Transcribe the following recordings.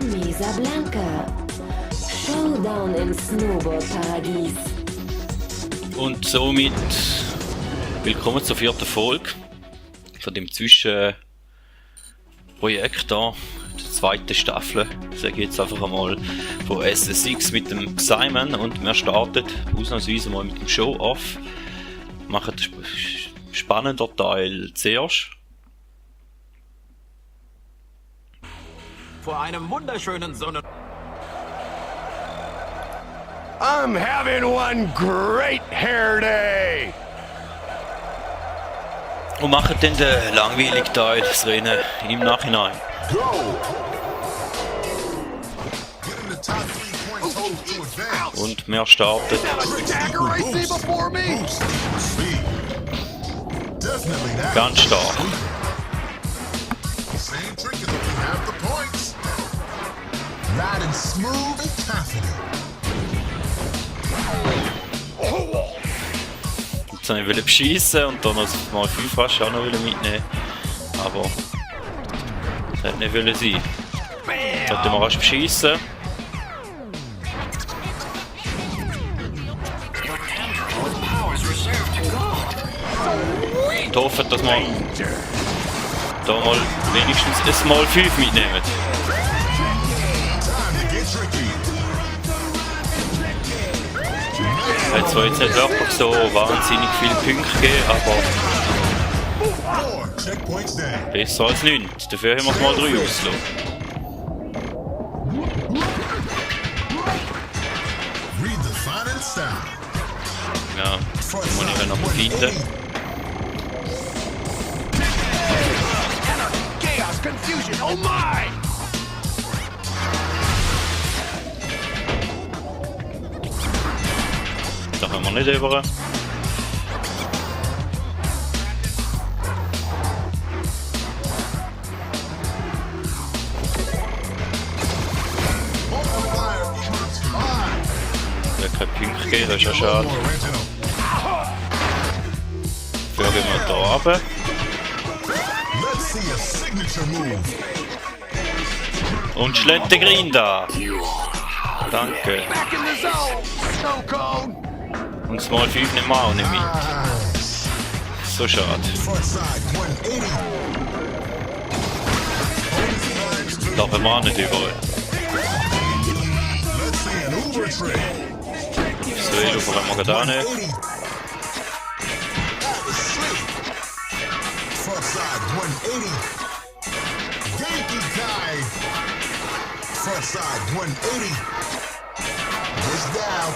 Mesa Blanca. Showdown im Snowboard-Paradies. Und somit willkommen zur 4. Folge von dem Zwischenprojekt hier, der 2. Staffel, sage ich jetzt einfach einmal, von SSX mit dem Simon, und wir starten ausnahmsweise mal mit dem Show-Off. Machen den spannenden Teil zuerst. Vor einem wunderschönen Sonnen... I'm having one great hair day! Und machen dann den langweiligen Teil, das Rennen, im Nachhinein. Und wir starten ganz stark. Jetzt wollte ich beschießen und dann noch mal 5 fast auch noch mitnehmen. Aber das hätte nicht wollen sein. Jetzt sollte man rasch beschießen. Und hoffen, dass wir da mal wenigstens ein Mal 5 mitnehmen. Es hat zwar jetzt nicht wirklich so wahnsinnig viele Punkte gegeben, aber besser als nichts. Dafür haben wir es mal 3 ausgelassen. Ja, den muss ich noch mal finden. Da können wir nicht über. Da kein Punkt geben, das ist ja schade. Dafür gehen wir da runter. Und schlägt den Grinda. Danke. Und das Mal 5 nehmen wir auch nicht mit. So schade. Da können wir auch nicht überall. So, ich laufe wir gerade auch nicht. Frontside 180. This down.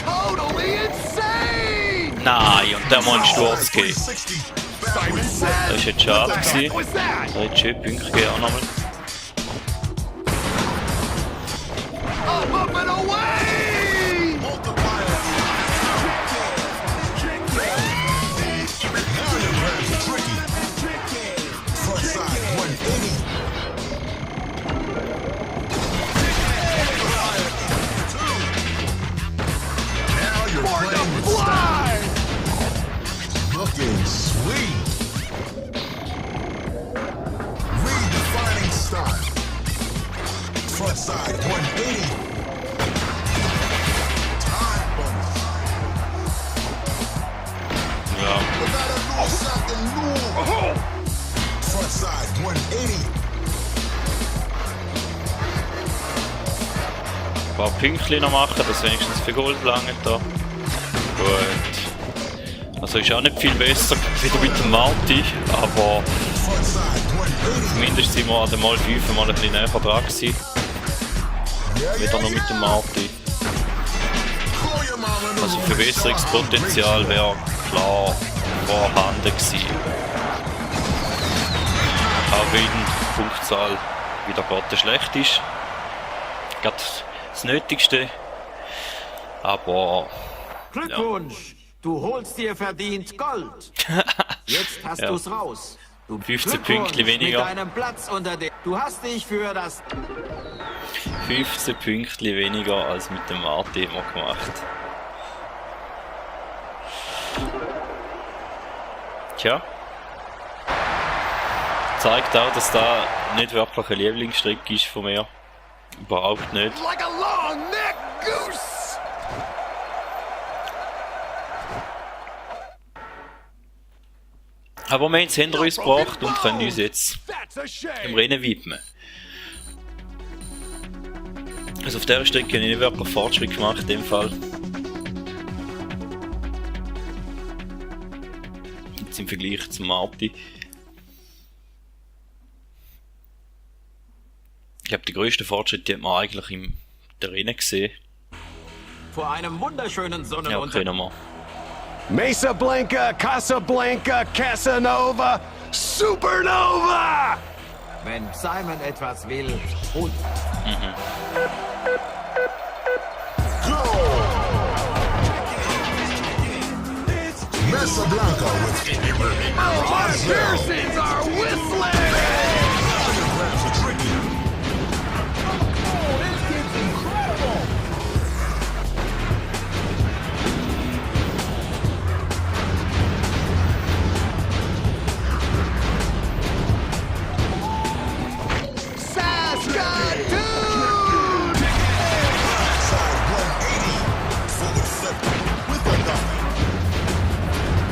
Totally insane! Nein, und der Mann Sturz geht. Das war jetzt schade gewesen. Da hätte es schön Punkte gegeben auch nochmal. Up and away! Frontside 180. Now you're playing with style. Looking sweet. Redefining style. Frontside 180. Time bonus. Ja. We got a new something new. Frontside 180. Ein paar Pünktchen noch machen, dass wenigstens für Gold lange da. Gut. Also ist auch nicht viel besser wieder mit dem Marti, aber zumindest sind wir an dem Mal 5 mal ein bisschen näher dran gewesen. Wieder noch mit dem Marti. Also Verbesserungspotenzial wäre klar vorhanden gewesen. Auch wenn die Punktzahl wieder gerade schlecht ist. Gerade das Nötigste. Aber Glückwunsch! Du holst dir verdient Gold. Jetzt hast Ja. du's raus. Du 15 Glückwunsch Pünktchen weniger. Mit deinem Platz unter dem. Du hast dich für das 15 Pünktchen weniger als mit dem Marti immer gemacht. Tja. Zeigt auch, dass da nicht wirklich ein Lieblingsstrecke ist von mir. Überhaupt nicht. Like a long neck goose! Aber wir haben es hinter uns gebracht und können uns jetzt That's a im shame! Rennen widmen. Also auf dieser Strecke habe ich nicht wirklich Fortschritt gemacht in dem Fall. Jetzt im Vergleich zum Marti. Ich glaube, die grössten Fortschritte hat man eigentlich in der Rennen gesehen. Vor einem wunderschönen Ja, Sonnenuntergang. okay, nochmal. Mesa Blanca, Casablanca, Casanova, Supernova! Wenn Simon etwas will, und Mesa Blanca with My piercings are whistling! grabs a tricky. Saskatoon! Side 180. Forward flip with a dummy.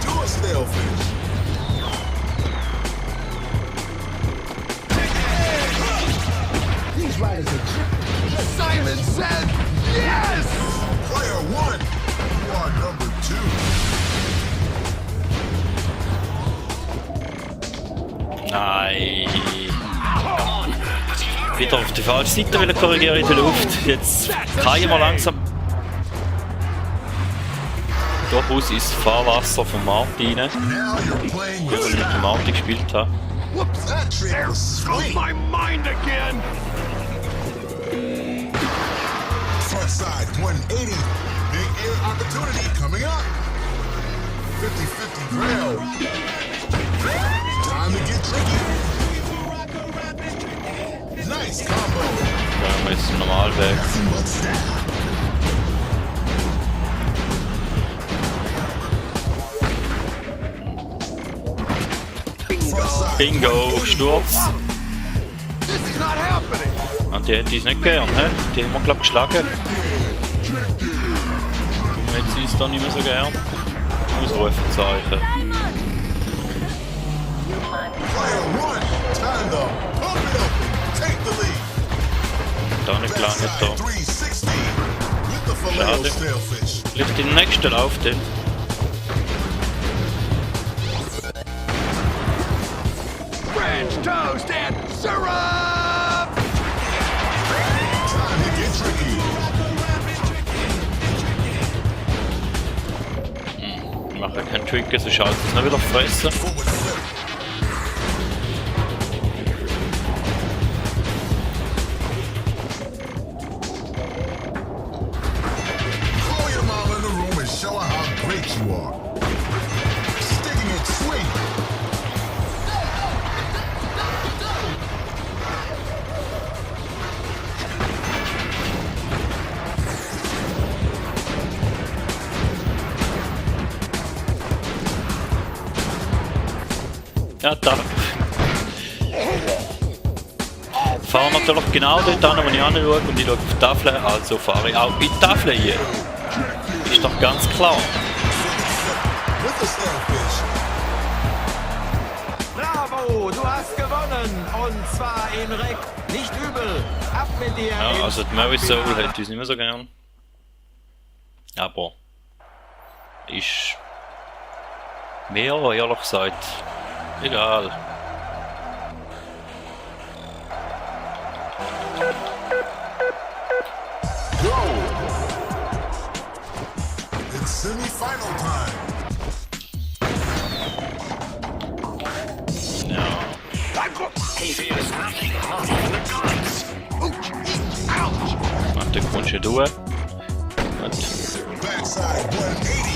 Do a sailfish. These riders are tricky. Simon said yes! Player 1, you are number 2. Nein. Wieder auf die falsche Seite will korrigieren in der Luft. Jetzt fallen wir langsam durchaus ins Fahrwasser von Martin rein, Now you're playing weil with ich mit dem Martin gespielt habe. Whoops, that trick There was goes sweet. my mind again! Front side 180. Big air opportunity coming up. 50-50 rail. Time to get tricky. Nice combo. Da haben wir jetzt den Normalweg. Nothing but style. Front side. Bingo, Sturz. This is not happening! Und die hätte ich nicht gern, he? Die haben wir, glaube ich, geschlagen. Jetzt sie es dann nicht mehr so gern. Ausrufezeichen. Player 1. Time to pump it open. Take the lead. Da nicht lange Backside da. 360 with the filet Schade. sailfish. Vielleicht im nächsten Lauf dann. French toast and syrup! Time to get tricky. Ich mache keinen Trigger, so schaut es noch wieder fressen. Forward flip. Call your mom in the room and show her how great you are. Sticking it sweet. Ja, da. Ich fahre natürlich genau dort an, wo ich anschaue und ich schaue auf die Tafel, also fahre ich auch in die Tafel hier. Ist doch ganz klar. With the sailfish. bravo, du hast gewonnen. Und zwar in Reck. Nicht übel. Ab mit dir. Ja, ins also die Mary Soul Finale. hätte ich nicht mehr so gern. Aber ist mir ehrlich gesagt egal. Go. It's semi-final time. Ja. Ach, der kommst du durch. Gut. Backside 180.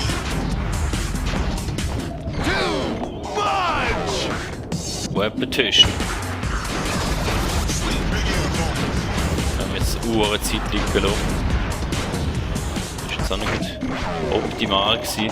Repetition. Sweet big air moment. Wir haben jetzt Uhrenzeit liegen lassen. Das war jetzt auch nicht optimal gewesen.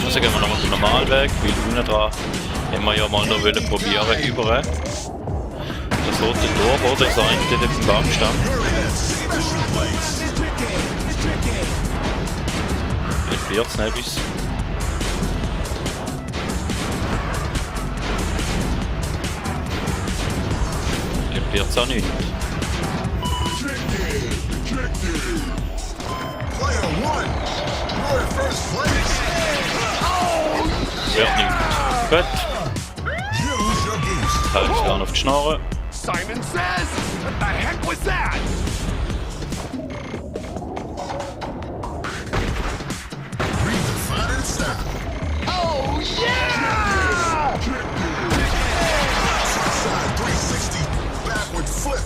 Also gehen wir nochmal den Normalweg, weil unten dran haben wir ja mal noch probieren über das rote Tor, oder das eine dort im Baum stand. Jetzt wird es nicht bis. Jetzt wird es auch nicht. Player one, you're in first place. Wird nicht. Gut. Use your boost. Halt ich dann auf die Schnarre. Simon says, what the heck was that? Redefining style. Oh, yeah! Side 360, backward flip.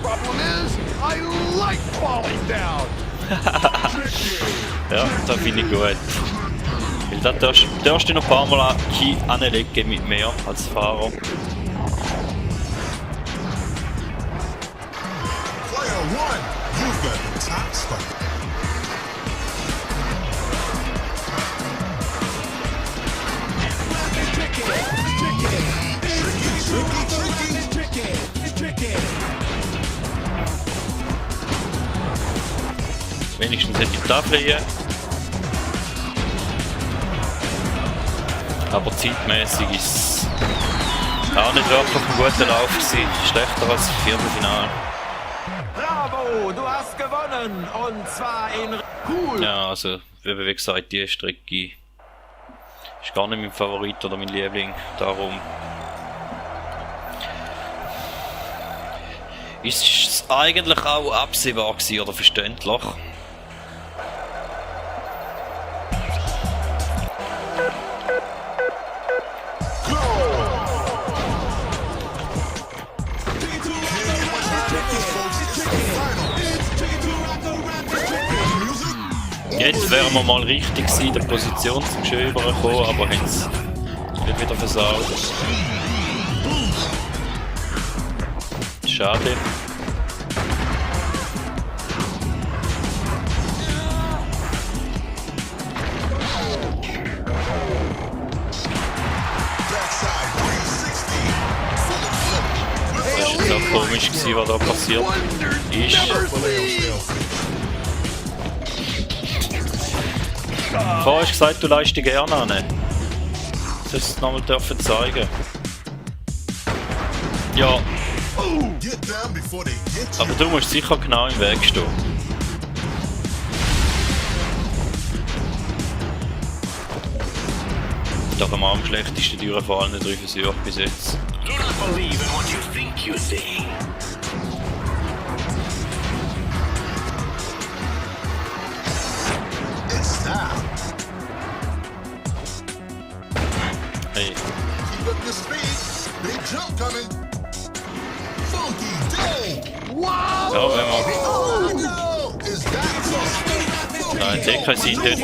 Problem is, I like falling down. Ja, das finde ich gut. Weil da darfst du noch ein paar Mal anlegen mit mehr als Fahrer. Player one, you've got the top spot. Wenigstens hätte ich die Tafel hier. Aber zeitmäßig ist es auch nicht wirklich ein guter Lauf gewesen. Schlechter als das Viertelfinale. Bravo, du hast gewonnen. Und zwar in... Cool. Ja, also, wie gesagt, die Strecke ist gar nicht mein Favorit oder mein Liebling. Darum ist es eigentlich auch absehbar gewesen oder verständlich. Jetzt wären wir mal richtig gewesen, der Position zum Schön überkommen, aber haben es nicht wieder versaut. Schade. Das ist jetzt auch komisch gewesen, was da passiert ist. Vorher hast du gesagt, du leist dich gerne an. Das hättest du nochmal dürfen zeigen. Ja, Get down before they get you. aber du musst sicher genau im Weg stehen. Doch am schlechtesten durchfallenden 3 Versuche bis jetzt. Do not believe in what you think you see. It's now. Hey, Keep up your speed. Big jump coming. Funky Dome. Wow. ja, wenn wir... Oh no! Is that so? Nein, der keinen Sinn dort.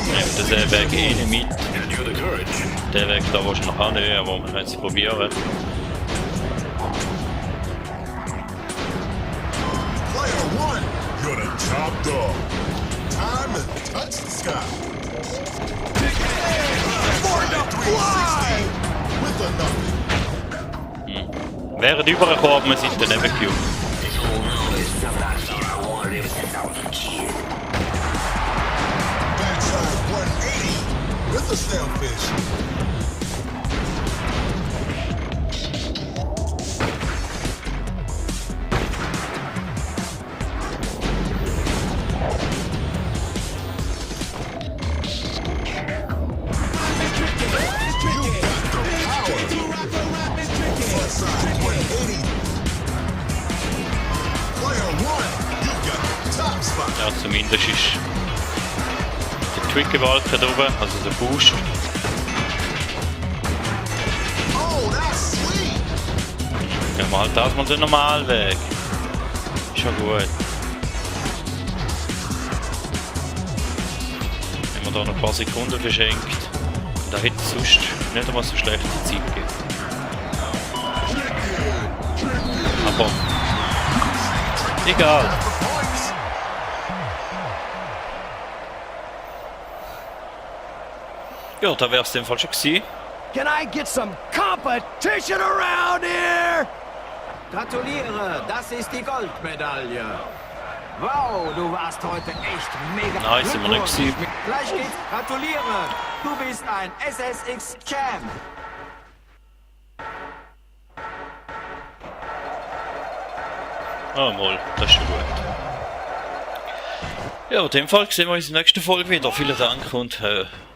Nimmt das Weg eh nicht mit. And you're the courage. Der Weg da wahrscheinlich auch nicht, aber wir können es probieren. Player one, you're the top dog. Time to touch the sky. Side 360 with a nothing. Wären übergekommen, aber wir sind daneben gejuckt. This whole world is something I thought I wanted ever since I was a kid. Backside 180 with a sailfish. Ja, zumindest ist der Triggerbalken da oben, also der Boost. Gehen wir halt das mal den Normalweg. Ist ja gut. Wenn wir wir da noch ein paar Sekunden verschenkt. Da hätte es sonst nicht einmal so schlechte Zeit gegeben. Aber egal. Ja, da wäre es in dem Fall schon gewesen. Can I get some competition around here? Gratuliere, das ist die Goldmedaille. Wow, du warst heute echt mega. Nein, sind wir nicht gewesen. Gleich geht's. Gratuliere, du bist ein SSX-Champ. Ah, mal, das ist schon gut. Ja, in dem Fall sehen wir uns in der nächsten Folge wieder. Vielen Dank und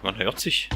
man hört sich.